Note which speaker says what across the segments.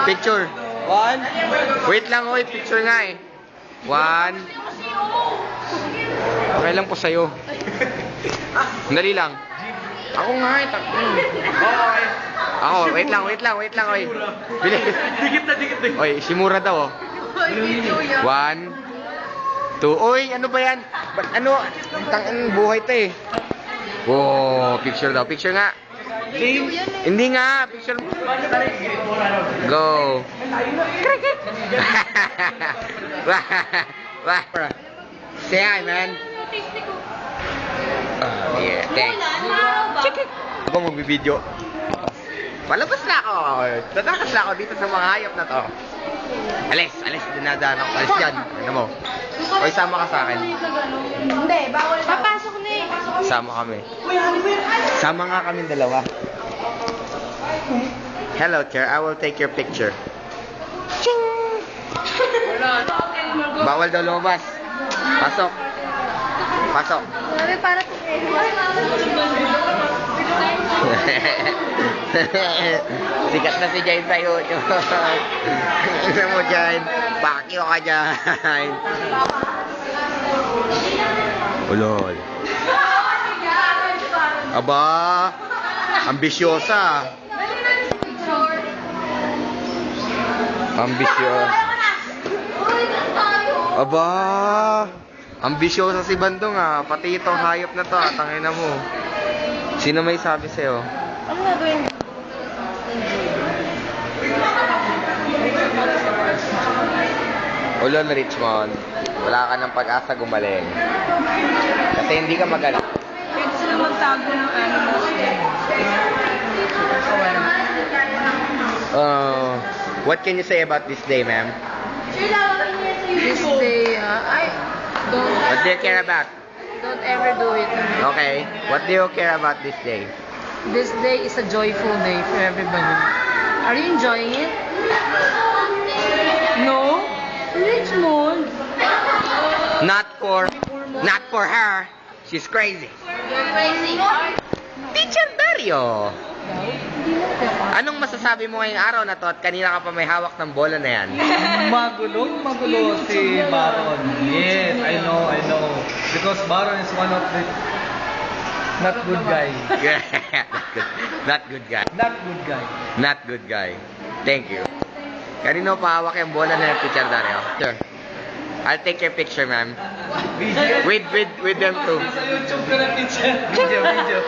Speaker 1: Picture.
Speaker 2: 1.
Speaker 1: Wait lang, oy. Picture nga eh. 1. Okay lang po sa'yo. Dali lang. Ako nga eh.
Speaker 2: Okay.
Speaker 1: Ako, wait lang, oy. Bilis.
Speaker 2: Dikit na.
Speaker 1: Oy, Shimura daw, oh. 1, 2. Oy, ano ba yan? Ano? Ang buhay to eh. Oh, picture daw. Picture nga. Hindi nga. Picture. Go. Say hi, man. Yeah, thanks. Ako magbibideo. Palabas na ako. Tatakas na ako dito sa mga hayop na to. Alis. Dinadaan ako. Alis yan. Ano mo? Oy, sama ka sa akin.
Speaker 3: Hindi, bawal. Papasok na eh.
Speaker 1: Sama kami. Sama nga kami dalawa. Hello, Chair. I will take your picture. Ching! Bawal daw lumabas. Pasok.
Speaker 3: Sabi para po
Speaker 1: Sikat na si Jain sa YouTube. Ano mo dyan? Bakyo ka dyan. Ulol. Aba, ambisyosa. Aba, ambisyosa si Bandong ah. Pati itong hayop na to, tangina mo. Sino may sabi sa'yo?
Speaker 3: Ano gagawin?
Speaker 1: Ulol, Richmond. Wala ka ng pag-asa gumaling. Kasi hindi ka magaling.
Speaker 3: Pwede sila magtago ng animals din.
Speaker 1: What can you say about this day, ma'am?
Speaker 3: This day,
Speaker 1: What do you care about?
Speaker 3: don't ever do it.
Speaker 1: Okay. What do you care about this day?
Speaker 3: This day is a joyful day for everybody. Are you enjoying it? No? Richmond?
Speaker 1: Not for her. She's crazy.
Speaker 3: You're crazy.
Speaker 1: Teacher Dario. Anong masasabi mo ngayong araw na to at kanina ka pa may hawak ng bola na yan?
Speaker 2: Magulo si Baron. Yes, I know. Because Baron is one of the not good guy.
Speaker 1: Not good guy.
Speaker 2: Not good guy.
Speaker 1: Not good guy. Thank you. Kanino pa hawak yung bola na yan, Teacher Dario? Sure. I'll take your picture, ma'am.
Speaker 2: Video.
Speaker 1: With them too.
Speaker 2: Sa YouTube ka na, teacher. Video.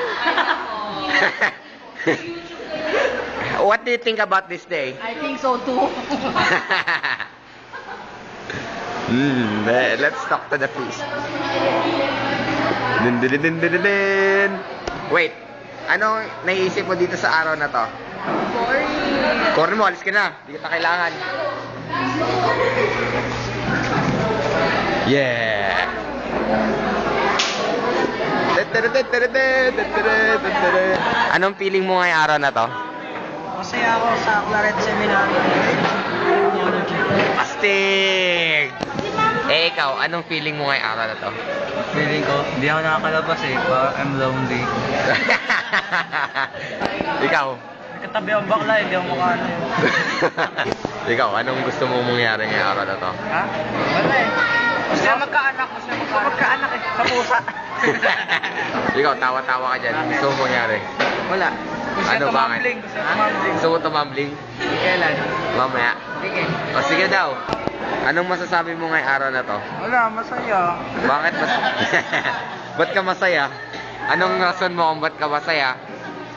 Speaker 1: What do you think about this day?
Speaker 3: I think so too.
Speaker 1: Let's talk to the priest. Din. Wait, anong naiisip mo dito sa araw na to?
Speaker 3: Boring.
Speaker 1: Corner mo, alis ka na. Hindi kita kailangan. Yeah. Anong feeling mo ngayong araw na to?
Speaker 2: Masaya ako sa Claret Seminar.
Speaker 1: Astig! Eh ikaw, anong feeling mo ngayong araw na to?
Speaker 2: Feeling ko, hindi ako nakakalabas eh. I'm lonely.
Speaker 1: Ikaw?
Speaker 2: Katabi ang bakla, hindi ako makaano.
Speaker 1: Ikaw, anong gusto mong mangyari ngayong araw na to?
Speaker 2: Ha? Wala eh. Gusto na magkaanak eh. Sa pusa.
Speaker 1: Ikaw, tawa-tawa ka dyan. Gusto mong mangyari?
Speaker 2: Wala.
Speaker 1: Ano ba? Gusto mo tumambling?
Speaker 2: Kailan?
Speaker 1: Mamaya.
Speaker 2: Sige.
Speaker 1: O sige daw. Anong masasabi mo ngayong araw na to?
Speaker 2: Wala, masaya.
Speaker 1: Bakit ba't ka masaya? Anong rason mo kung ba't ka masaya?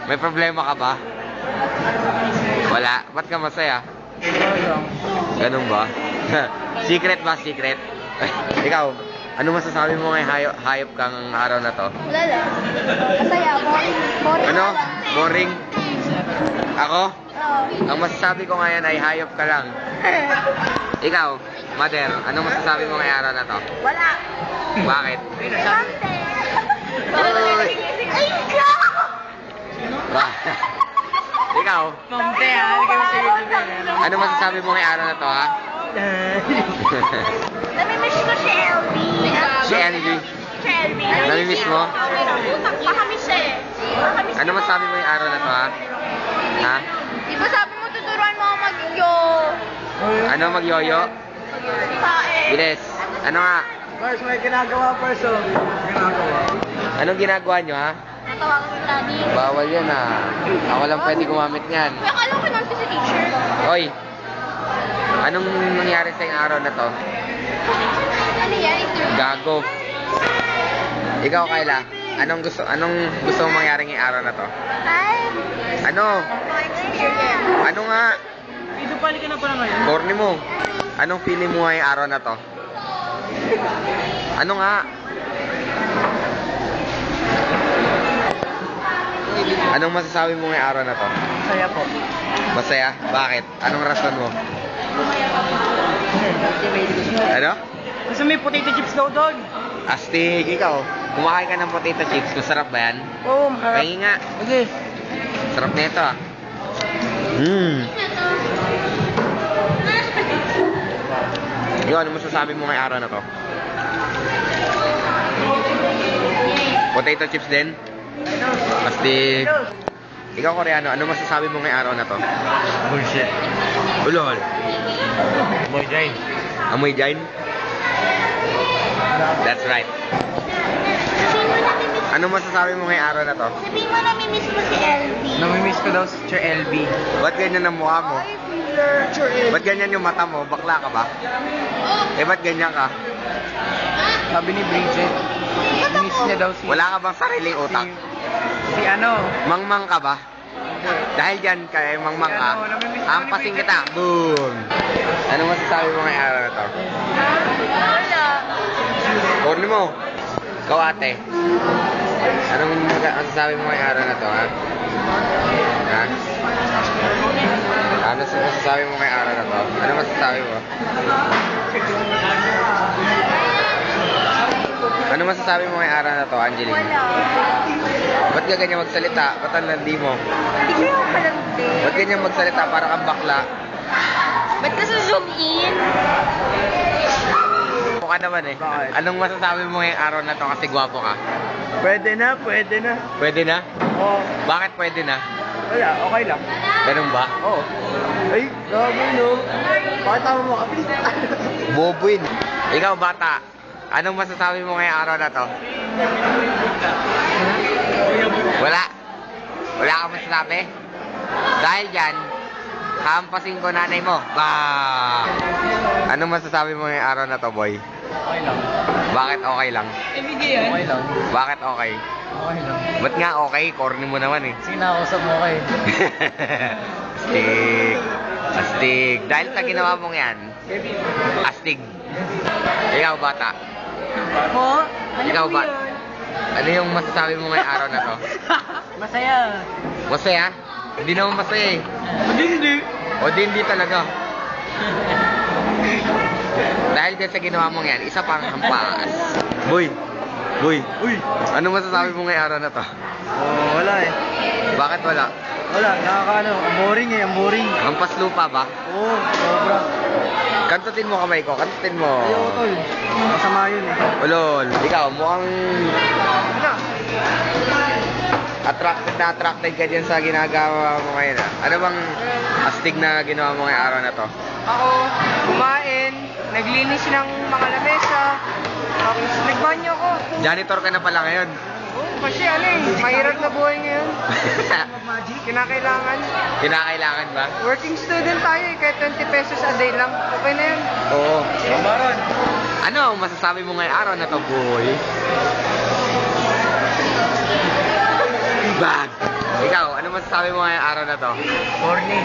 Speaker 1: May problema ka ba? Wala. Ba't ka masaya? Ganun ba? Secret ba? Secret? Ikaw, ano masasabi mo ngayong hayop kang araw na to?
Speaker 3: Wala lang. Masaya, boring.
Speaker 1: Ano? Boring? Ako?
Speaker 3: Oo.
Speaker 1: Ang masasabi ko ngayon ay hayop ka lang. Ikaw, Mother, ano masasabi mo ngayong araw na to?
Speaker 3: Wala.
Speaker 1: Bakit?
Speaker 3: Sante.
Speaker 1: Uy!
Speaker 3: Ay, ikaw!
Speaker 1: Ikaw,
Speaker 2: Mamte ha, hindi kayo sa YouTube.
Speaker 1: ano masasabi mo ngayong araw na to, ha?
Speaker 3: Namimiss ko si LB.
Speaker 1: Si LG.
Speaker 3: Si LB.
Speaker 1: Namimiss mo?
Speaker 3: Makamiss eh.
Speaker 1: Ano masasabi mo yung araw na to, ha? Ha?
Speaker 3: Di ba sabi mo tuturuan mo ako mag-yoga?
Speaker 1: Ano magyoyo? Bilis. Ano nga?
Speaker 2: First, may ginagawa first, oh. Ginagawa.
Speaker 1: Anong ginagawa nyo, ha?
Speaker 4: Natawagan ko daddy.
Speaker 1: Bawal yan, ha? Ako lang pwede gumamit niyan.
Speaker 4: Kuya, akala ko nandito si teacher.
Speaker 1: Hoy! Anong nangyari sa araw na to?
Speaker 4: Ano yan?
Speaker 1: Gago. Ikaw, Kayla. Anong gusto mong mangyari ngayong araw na to?
Speaker 4: Ay!
Speaker 1: Ano? Ano nga?
Speaker 2: Dito pali ka na pala ngayon.
Speaker 1: Corny mo. Anong feeling mo ngayong araw na to? Ano nga? Anong masasabi mo ngayong araw na to?
Speaker 2: Saya po.
Speaker 1: Masaya? Bakit? Anong rason mo? Ano?
Speaker 2: Kasi may potato chips daw doon.
Speaker 1: Astig, ikaw. Kumakain ka ng potato chips. Masarap ba yan?
Speaker 2: Oo, maharap.
Speaker 1: Pahingi nga.
Speaker 2: Okay.
Speaker 1: Sarap na ito, ah. Yo, ano masasabi mo ngayong araw na to? Potato chips din? Astig. Ikaw, Koreano, ano masasabi mo ngayong araw na to?
Speaker 2: Bullshit.
Speaker 1: Ulol.
Speaker 2: Boy Jane.
Speaker 1: Amoy dyan? That's right.
Speaker 4: Sabihin mo namimiss.
Speaker 1: Ano masasabi mo ngayong araw na to?
Speaker 4: Sabihin mo namimiss mo si LB.
Speaker 2: Namimiss ko daw si Sir LB.
Speaker 1: Ba't ganyan ang mukha mo? Ba't ganyan yung mata mo? Bakla ka ba? Eh, ba't ganyan ka?
Speaker 2: Sabi ni Bridget, miss niya daw si...
Speaker 1: Wala ka bang sariling utak?
Speaker 2: Si ano?
Speaker 1: Mangmang ka ba? Dahil dyan kay mangmang ka,
Speaker 2: Ano, namimiss ko
Speaker 1: ampasin
Speaker 2: ni
Speaker 1: kita. Boom! Ano masasabi mo ngayong araw na to?
Speaker 4: Wala.
Speaker 1: Corny mo. Ikaw, ate. Anong masasabi mo ngayong araw na to, ha? Ha? Ano masasabi mo ngayong araw na to? Ano masasabi mo? Ano masasabi mo ngayong araw na to, Angeline?
Speaker 4: Wala.
Speaker 1: Ba't ka ganyan magsalita? Ba't ang landi mo?
Speaker 4: Hindi ko yung palandi.
Speaker 1: Ba't ganyan magsalita para kang bakla?
Speaker 4: Ba't ka zoom in?
Speaker 1: Mukha naman eh.
Speaker 2: Bakit?
Speaker 1: Anong masasabi mo ngayong araw na to kasi gwapo ka?
Speaker 2: Pwede na, pwede na.
Speaker 1: Pwede na?
Speaker 2: Oo.
Speaker 1: Bakit pwede na?
Speaker 2: Wala, okay lang.
Speaker 1: Ganun ba?
Speaker 2: Oo. Ay, grabe no. Bakit tama mo kami?
Speaker 1: Bobuin. Ikaw, bata. Anong masasabi mo ngayong araw na to? Wala. Wala kang masasabi? Dahil dyan, hampasin ko nanay mo. Bah! Anong masasabi mo ngayong araw na to, boy?
Speaker 2: Okay lang.
Speaker 1: Bakit okay lang?
Speaker 2: Okay lang.
Speaker 1: Bakit okay?
Speaker 2: Okay lang.
Speaker 1: Ba't nga okay? Corny mo naman eh.
Speaker 2: Sige, nakausap mo kayo.
Speaker 1: Astig. Astig. Dahil sa ginawa mong yan, astig. Ikaw, bata.
Speaker 2: Po?
Speaker 1: Ikaw ba? Ano yung masasabi mo ngayong araw na to?
Speaker 2: Masaya.
Speaker 1: Masaya? Hindi naman masaya eh.
Speaker 2: Hindi.
Speaker 1: O di hindi talaga. Dahil din sa ginawa mong yan, isa pang hampas. Boy! Boy!
Speaker 2: Uy.
Speaker 1: Ano masasabi mo ngayong araw na to?
Speaker 2: Oh, wala eh.
Speaker 1: Bakit wala?
Speaker 2: Wala, nakakaano. Ang boring eh, ang boring.
Speaker 1: Hampas lupa ba?
Speaker 2: Oo, sobra.
Speaker 1: Kantutin mo kamay ko, kantutin mo.
Speaker 2: Ayoko tol. Masama yun eh.
Speaker 1: Ulol, ikaw mukhang
Speaker 2: Ano?
Speaker 1: attracted ka dyan sa ginagawa mo ngayon ah. Ano bang astig na ginawa mo ngayong araw na to?
Speaker 3: Ako, kumain, naglinis ng mga lamesa, tapos nagbanyo ko.
Speaker 1: Janitor ka na pala ngayon.
Speaker 3: Kasi ano eh, mahirap na buhay ngayon. Kinakailangan.
Speaker 1: Kinakailangan ba?
Speaker 3: Working student tayo eh, kahit 20 pesos a day lang. Okay na yun.
Speaker 1: Oo.
Speaker 2: Maron.
Speaker 1: Ano ang masasabi mo ngayong araw na to, boy? Bag! Ikaw, ano masasabi mo ngayong araw na to?
Speaker 2: Corny.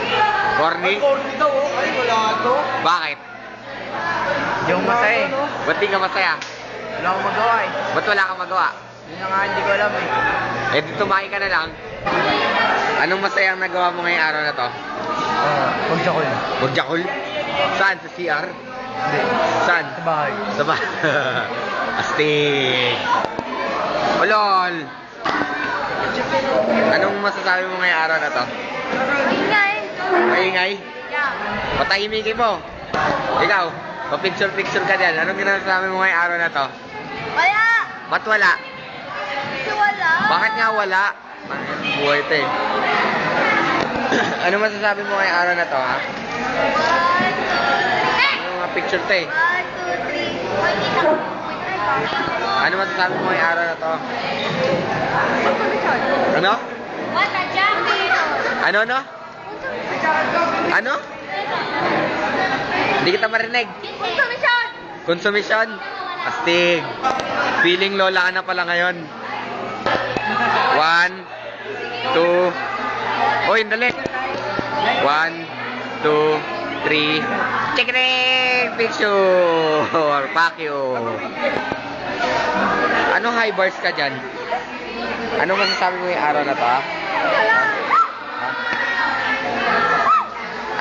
Speaker 1: Corny?
Speaker 2: Corny daw oh. Ay, wala to.
Speaker 1: Bakit?
Speaker 2: Yung masaya eh.
Speaker 1: Ba't di ka masaya?
Speaker 2: Wala akong magawa eh.
Speaker 1: Ba't wala kang magawa?
Speaker 2: Yun na nga, hindi ko alam eh.
Speaker 1: Eh, di tumahi ka na lang. Anong masayang nagawa mo ngayong araw na to?
Speaker 2: Pagtsakol.
Speaker 1: Magjakol? Saan? Sa CR?
Speaker 2: Hindi.
Speaker 1: Saan?
Speaker 2: Sa bahay.
Speaker 1: Sa ba? Astig! Ulol! Anong masasabi mo ngayong araw na to?
Speaker 4: Ingay.
Speaker 1: Maingay?
Speaker 4: Yeah.
Speaker 1: Patahimikin mo. Ikaw, pa-picture-picture ka dyan. Anong ginasabi mo ngayong araw na to?
Speaker 4: Wala.
Speaker 1: Ba't wala?
Speaker 4: Kasi wala.
Speaker 1: Bakit nga wala? Buhay ito eh. Ano masasabi mo ngayong araw na to, ha?
Speaker 4: What?
Speaker 1: picture to eh.
Speaker 4: 1, 2, 3. Hoy, kita ko.
Speaker 1: Ano masasabi mo ngayong araw na to? Ano?
Speaker 4: What a jacket!
Speaker 1: Ano, no? Ano? Hindi kita marinig.
Speaker 4: Consumption!
Speaker 1: Konsumisyon. Astig. Feeling lola ka na pala ngayon. 1, 2. Oy, dali. 1, 2, 3. Check it in! Picture! Fuck you. Anong high bars ka dyan? Ano masasabi mo yung araw na to, ha?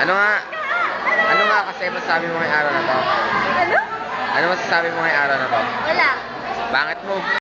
Speaker 1: Ha? Ano nga kasi masasabi mo ngayong araw na to?
Speaker 4: Ano?
Speaker 1: Ano masasabi mo ngayong araw na to?
Speaker 4: Wala.
Speaker 1: Bakit mo?